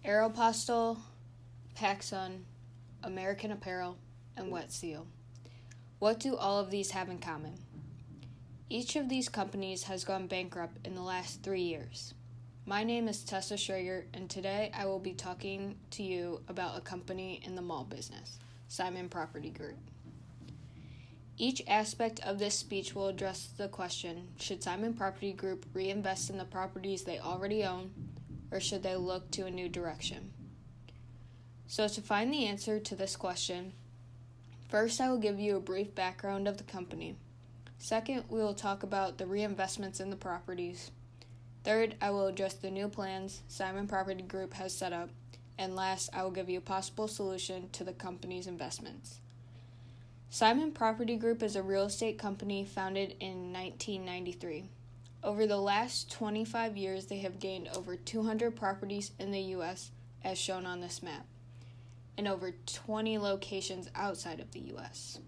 Aeropostale, PacSun, American Apparel, and Wet Seal. What do all of these have in common? Each of these companies has gone bankrupt in the last 3 years. My name is Tessa Schrager, and today I will be talking to you about a company in the mall business, Simon Property Group. Each aspect of this speech will address the question, should Simon Property Group reinvest in the properties they already own, or should they look to a new direction? So to find the answer to this question, first I will give you a brief background of the company. Second, we will talk about the reinvestments in the properties. Third, I will address the new plans Simon Property Group has set up. And last, I will give you a possible solution to the company's investments. Simon Property Group is a real estate company founded in 1993. Over the last 25 years, they have gained over 200 properties in the U.S., as shown on this map, and over 20 locations outside of the U.S.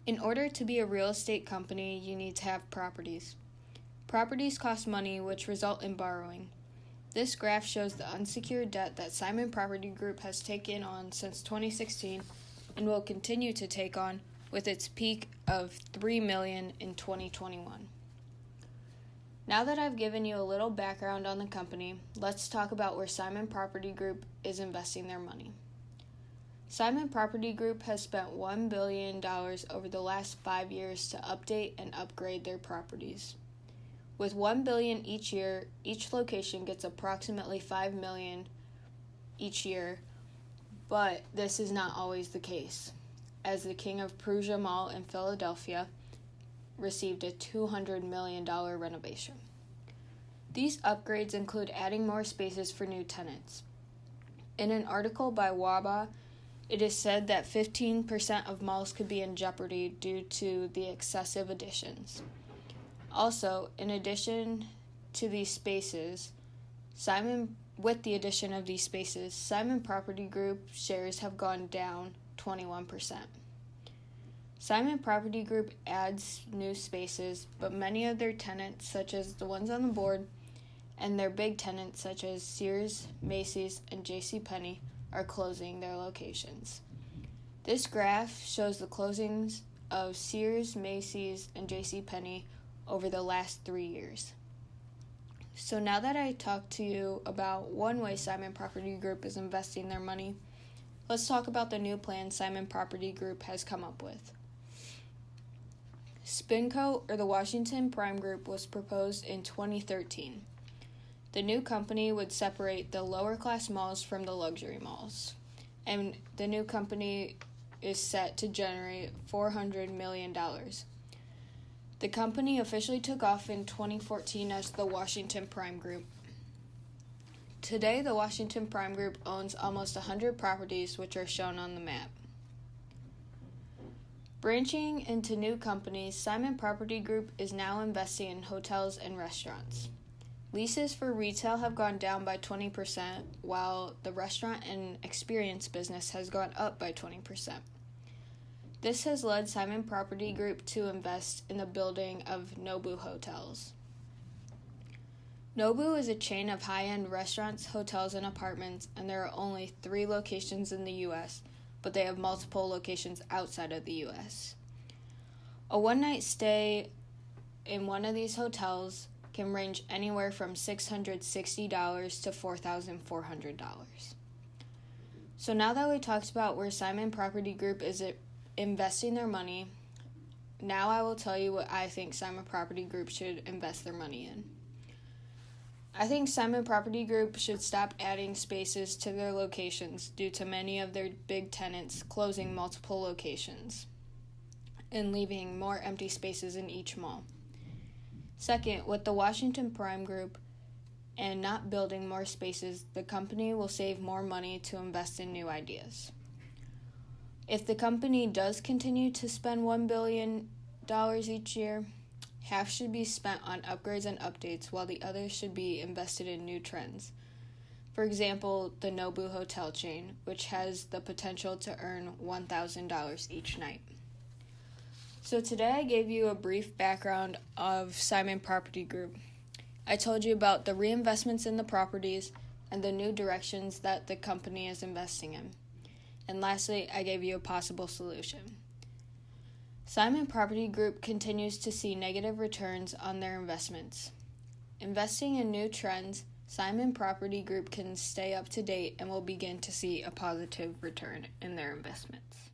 In order to be a real estate company, you need to have properties. Properties cost money, which result in borrowing. This graph shows the unsecured debt that Simon Property Group has taken on since 2016 and will continue to take on with its peak of $3 million in 2021. Now that I've given you a little background on the company, let's talk about where Simon Property Group is investing their money. Simon Property Group has spent $1 billion over the last 5 years to update and upgrade their properties. With $1 billion each year, each location gets approximately $5 million each year, but this is not always the case, as the King of Prussia Mall in Philadelphia received a $200 million renovation. These upgrades include adding more spaces for new tenants. In an article by WABA, it is said that 15% of malls could be in jeopardy due to the excessive additions. Also, in addition to these spaces, Simon Property Group shares have gone down 21%. Simon Property Group adds new spaces, but many of their tenants, such as the ones on the board, and their big tenants, such as Sears, Macy's, and JCPenney, are closing their locations. This graph shows the closings of Sears, Macy's, and JCPenney over the last 3 years. So now that I talked to you about one way Simon Property Group is investing their money, let's talk about the new plan Simon Property Group has come up with. SpinCo, or the Washington Prime Group, was proposed in 2013. The new company would separate the lower-class malls from the luxury malls, and the new company is set to generate $400 million. The company officially took off in 2014 as the Washington Prime Group. Today, the Washington Prime Group owns almost 100 properties, which are shown on the map. Branching into new companies, Simon Property Group is now investing in hotels and restaurants. Leases for retail have gone down by 20%, while the restaurant and experience business has gone up by 20%. This has led Simon Property Group to invest in the building of Nobu Hotels. Nobu is a chain of high-end restaurants, hotels, and apartments, and there are only 3 locations in the U.S., but they have multiple locations outside of the U.S. A one-night stay in one of these hotels can range anywhere from $660 to $4,400. So now that we talked about where Simon Property Group is investing their money, now I will tell you what I think Simon Property Group should invest their money in. I think Simon Property Group should stop adding spaces to their locations due to many of their big tenants closing multiple locations and leaving more empty spaces in each mall. Second, with the Washington Prime Group and not building more spaces, the company will save more money to invest in new ideas. If the company does continue to spend $1 billion each year, half should be spent on upgrades and updates, while the other should be invested in new trends. For example, the Nobu hotel chain, which has the potential to earn $1,000 each night. So today I gave you a brief background of Simon Property Group. I told you about the reinvestments in the properties, and the new directions that the company is investing in. And lastly, I gave you a possible solution. Simon Property Group continues to see negative returns on their investments. Investing in new trends, Simon Property Group can stay up to date and will begin to see a positive return in their investments.